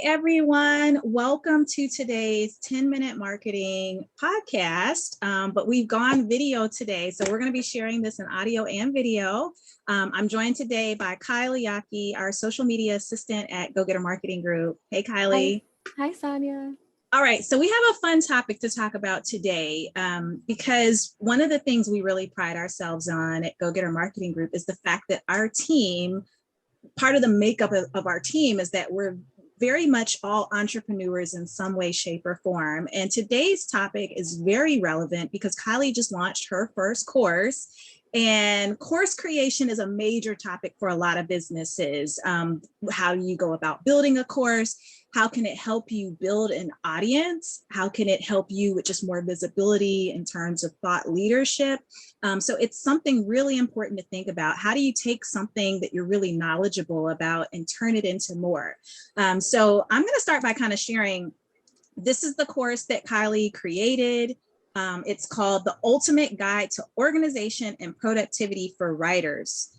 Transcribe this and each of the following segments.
Everyone. Welcome to today's 10-minute marketing podcast. But we've gone video today, so we're going to be sharing this in audio and video. I'm joined today by Kylie, our social media assistant at Go Getter Marketing Group. Hey, Kylie. Hi, Sonia. All right, so we have a fun topic to talk about today because one of the things we really pride ourselves on at Go Getter Marketing Group is the fact that our team, part of the makeup of our team is that we're very much all entrepreneurs in some way, shape, or form. And today's topic is very relevant because Kylie just launched her first course. And course creation is a major topic for a lot of businesses. How do you go about building a course? How can it help you build an audience? How can it help you with just more visibility in terms of thought leadership? So it's something really important to think about. How do you take something that you're really knowledgeable about and turn it into more? So I'm going to start by kind of sharing, this is the course that Kylie created. It's called The Ultimate Guide to Organization and Productivity for Writers.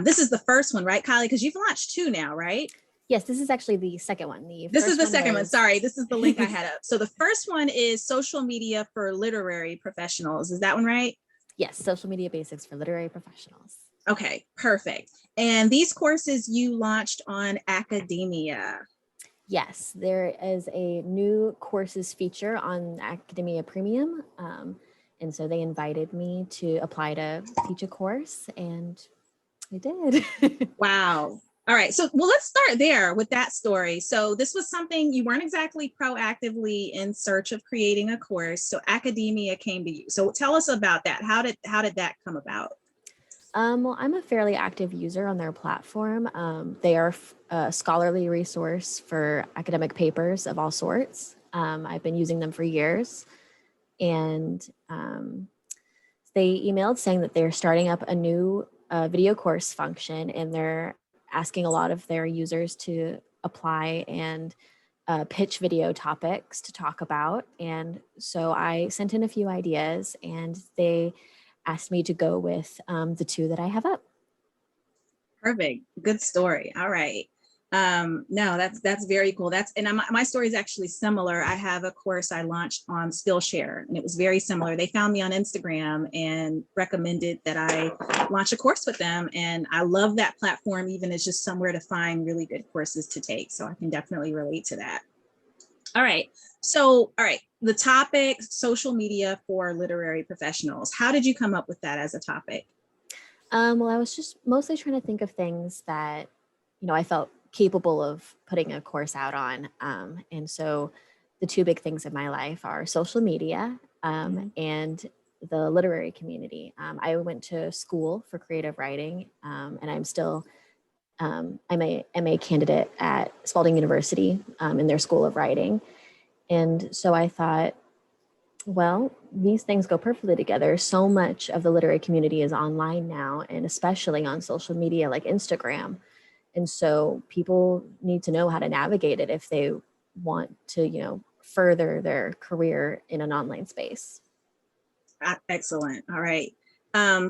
This is the first one, right, Kylie? Because you've launched two now, right? Yes, this is actually the second one. This is the second one. Sorry, this is the link I had up. So the first one is Social Media for Literary Professionals. Is that one right? Yes, Social Media Basics for Literary Professionals. Okay, perfect. And these courses you launched on Academia. Yes, there is a new courses feature on Academia Premium. And so they invited me to apply to teach a course, and I did. Wow. All right. So, well, let's start there with that story. So this was something you weren't exactly proactively in search of creating a course. So Academia came to you. So tell us about that. How did that come about? Well, I'm a fairly active user on their platform. They are a scholarly resource for academic papers of all sorts. I've been using them for years. And they emailed saying that they're starting up a new video course function, and they're asking a lot of their users to apply and pitch video topics to talk about. And so I sent in a few ideas, and they asked me to go with the two that I have up. Perfect. Good story. All right. No, that's very cool. My story is actually similar. I have a course I launched on Skillshare, and it was very similar. They found me on Instagram and recommended that I launch a course with them. And I love that platform, even as just somewhere to find really good courses to take. So I can definitely relate to that. All right. So, the topic, social media for literary professionals. How did you come up with that as a topic? Well, I was just mostly trying to think of things that, I felt capable of putting a course out on. And so the two big things in my life are social media and the literary community. I went to school for creative writing, and I'm still, I'm a MA candidate at Spalding University in their School of Writing. And so I thought, well, these things go perfectly together. So much of the literary community is online now, and especially on social media like Instagram. And so people need to know how to navigate it if they want to, further their career in an online space. Excellent. All right.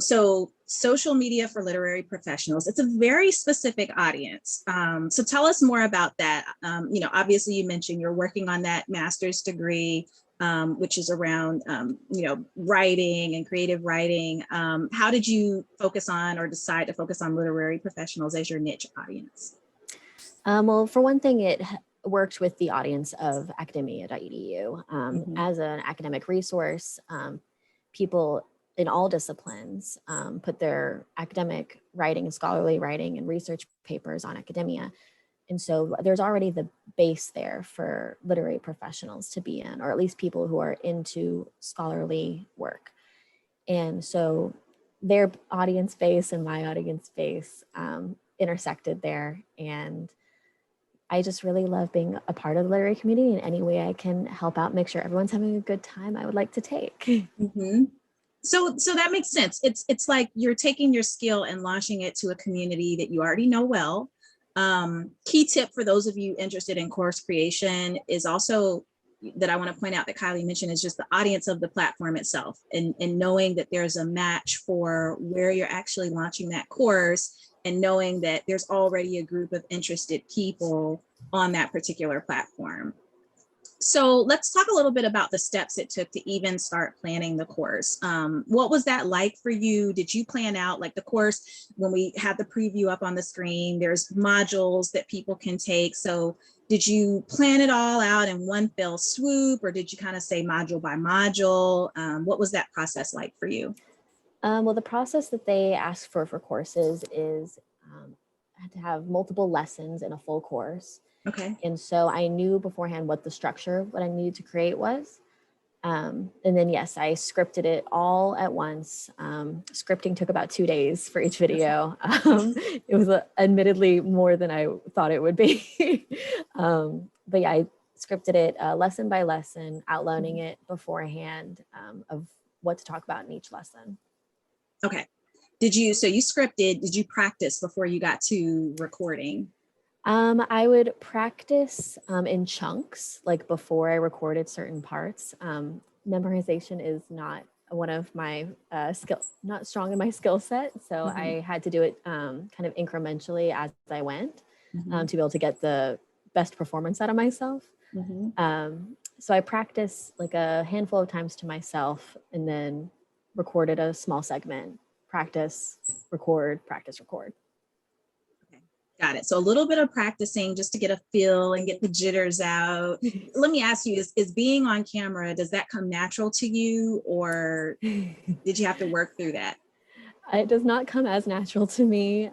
So social media for literary professionals, it's a very specific audience. So tell us more about that. Obviously you mentioned you're working on that master's degree, which is around, writing and creative writing. How did you focus on or decide to focus on literary professionals as your niche audience? Well, for one thing, it worked with the audience of academia.edu. As an academic resource, people in all disciplines put their academic writing, scholarly writing, and research papers on Academia. And so there's already the base there for literary professionals to be in, or at least people who are into scholarly work. And so their audience base and my audience base intersected there. And I just really love being a part of the literary community in any way I can help out, make sure everyone's having a good time I would like to take. Mm-hmm. So that makes sense. It's like you're taking your skill and launching it to a community that you already know well. Key tip for those of you interested in course creation is also that I want to point out that Kylie mentioned is just the audience of the platform itself, and knowing that there's a match for where you're actually launching that course, and knowing that there's already a group of interested people on that particular platform. So let's talk a little bit about the steps it took to even start planning the course. What was that like for you? Did you plan out like the course when we had the preview up on the screen? There's modules that people can take. So did you plan it all out in one fell swoop, or did you kind of say module by module? What was that process like for you? Well, the process that they ask for courses is I had to have multiple lessons in a full course. Okay. And so I knew beforehand what I needed to create was. And then, yes, I scripted it all at once. Scripting took about 2 days for each video. It was admittedly more than I thought it would be. But yeah, I scripted it lesson by lesson, outlining it beforehand of what to talk about in each lesson. Okay. So you scripted, did you practice before you got to recording? I would practice in chunks, like before I recorded certain parts. Memorization is not one of my not strong in my skill set. So I had to do it kind of incrementally as I went to be able to get the best performance out of myself. So I practiced like a handful of times to myself and then recorded a small segment, practice, record, practice, record. Got it. So a little bit of practicing just to get a feel and get the jitters out. Let me ask you, is being on camera, does that come natural to you, or did you have to work through that? It does not come as natural to me.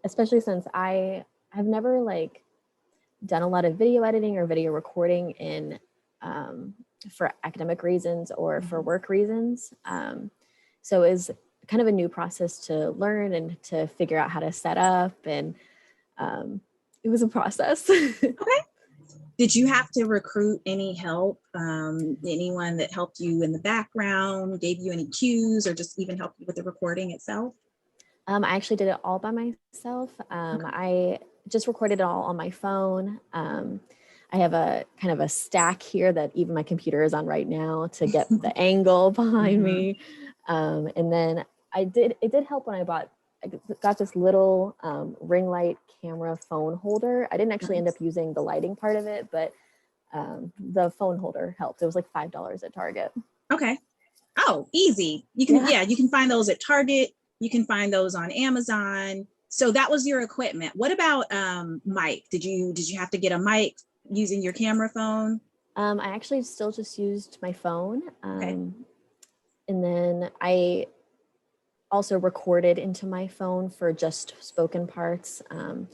Especially since I have never like done a lot of video editing or video recording in for academic reasons or for work reasons. So it was kind of a new process to learn and to figure out how to set up, and it was a process. Okay. Did you have to recruit any help? Anyone that helped you in the background, gave you any cues, or just even helped you with the recording itself? I actually did it all by myself. I just recorded it all on my phone. I have a kind of a stack here that even my computer is on right now to get the angle behind me. And then it did help when I got this little ring light camera phone holder. I didn't actually end up using the lighting part of it, but the phone holder helped. It was like $5 at Target. Okay. Oh, easy. You can find those at Target. You can find those on Amazon. So that was your equipment. What about mic? Did you have to get a mic using your camera phone? I actually still just used my phone. Okay. And then I also recorded into my phone for just spoken parts, and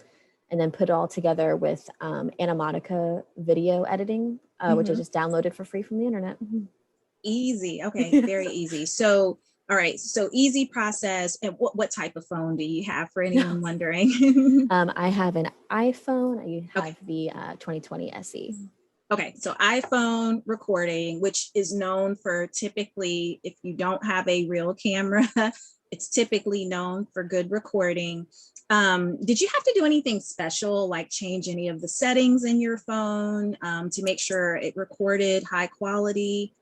then put it all together with Animatica video editing, which I just downloaded for free from the internet. Easy. Okay, very easy. So, all right. So easy process. And what type of phone do you have, for anyone wondering? I have an iPhone. I have the 2020 SE. Okay, so iPhone recording, which is known for typically, if you don't have a real camera, it's typically known for good recording. Did you have to do anything special, like change any of the settings in your phone to make sure it recorded high quality?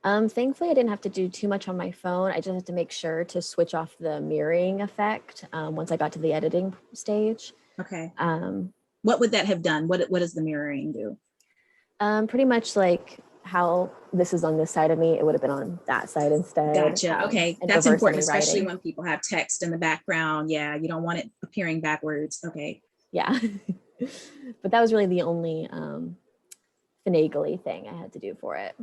Thankfully, I didn't have to do too much on my phone. I just had to make sure to switch off the mirroring effect once I got to the editing stage. Okay. What would that have done? What does the mirroring do? Pretty much like how this is on this side of me, it would have been on that side instead. Gotcha. Okay, that's important, especially when people have text in the background. Yeah, you don't want it appearing backwards. Okay. Yeah. But that was really the only finagly thing I had to do for it.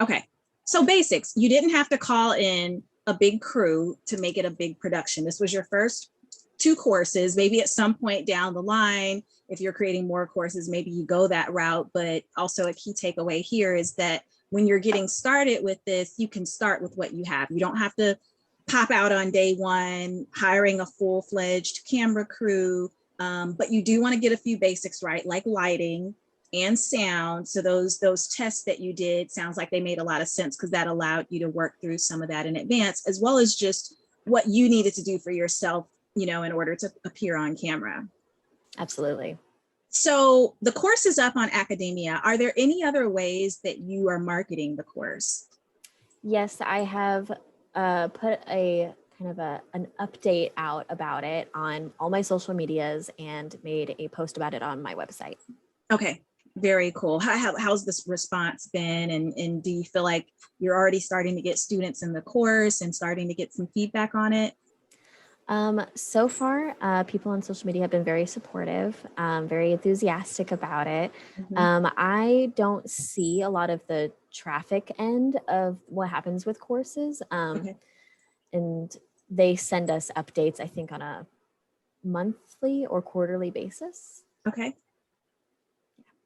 Okay. So basics, you didn't have to call in a big crew to make it a big production. This was your first 2 courses. Maybe at some point down the line, if you're creating more courses, maybe you go that route. But also a key takeaway here is that when you're getting started with this, you can start with what you have. You don't have to pop out on day one, hiring a full-fledged camera crew, but you do want to get a few basics right, like lighting and sound. So those tests that you did, sounds like they made a lot of sense, because that allowed you to work through some of that in advance, as well as just what you needed to do for yourself, in order to appear on camera. Absolutely. So the course is up on Academia. Are there any other ways that you are marketing the course? Yes, I have put a kind of an update out about it on all my social medias and made a post about it on my website. Okay, very cool. How's this response been? And do you feel like you're already starting to get students in the course and starting to get some feedback on it? So far, people on social media have been very supportive, very enthusiastic about it. Mhm. I don't see a lot of the traffic end of what happens with courses. Okay, And they send us updates, I think, on a monthly or quarterly basis. okay,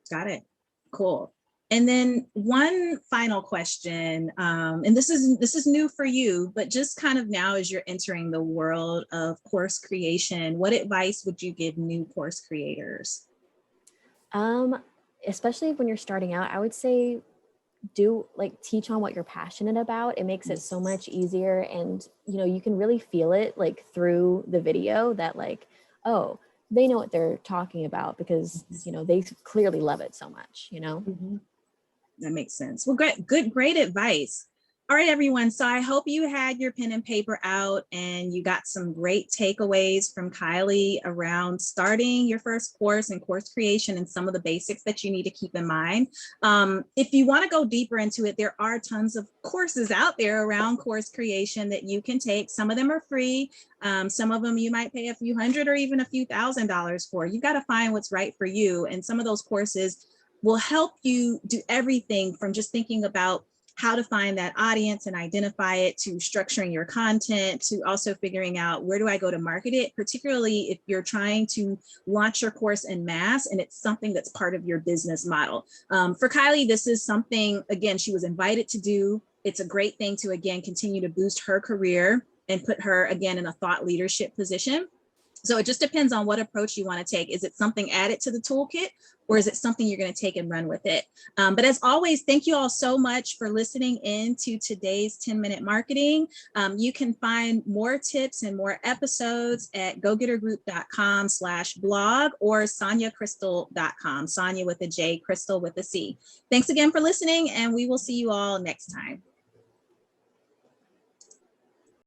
got it. Cool. And then one final question, and this is new for you, but just kind of now as you're entering the world of course creation, what advice would you give new course creators? Um, Especially when you're starting out, I would say do like teach on what you're passionate about. It makes it so Yes. much easier, and you can really feel it like through the video that like, oh, they know what they're talking about because they clearly love it so much. Mhm. That makes sense. Well, great advice. All right, everyone. So I hope you had your pen and paper out and you got some great takeaways from Kylie around starting your first course and course creation and some of the basics that you need to keep in mind. If you want to go deeper into it, there are tons of courses out there around course creation that you can take. Some of them are free. Some of them you might pay a few hundred or even a few $1,000s for. You got to find what's right for you. And some of those courses will help you do everything from just thinking about how to find that audience and identify it, to structuring your content, to also figuring out where do I go to market it, particularly if you're trying to launch your course en masse and it's something that's part of your business model. For Kylie, this is something, again, she was invited to do. It's a great thing to, again, continue to boost her career and put her, again, in a thought leadership position. So it just depends on what approach you want to take. Is it something added to the toolkit, or is it something you're going to take and run with it? But as always, thank you all so much for listening in to today's 10-minute marketing. You can find more tips and more episodes at gogettergroup.com/blog or sonyacrystal.com. Sonya with a J, Crystal with a C. Thanks again for listening, and we will see you all next time.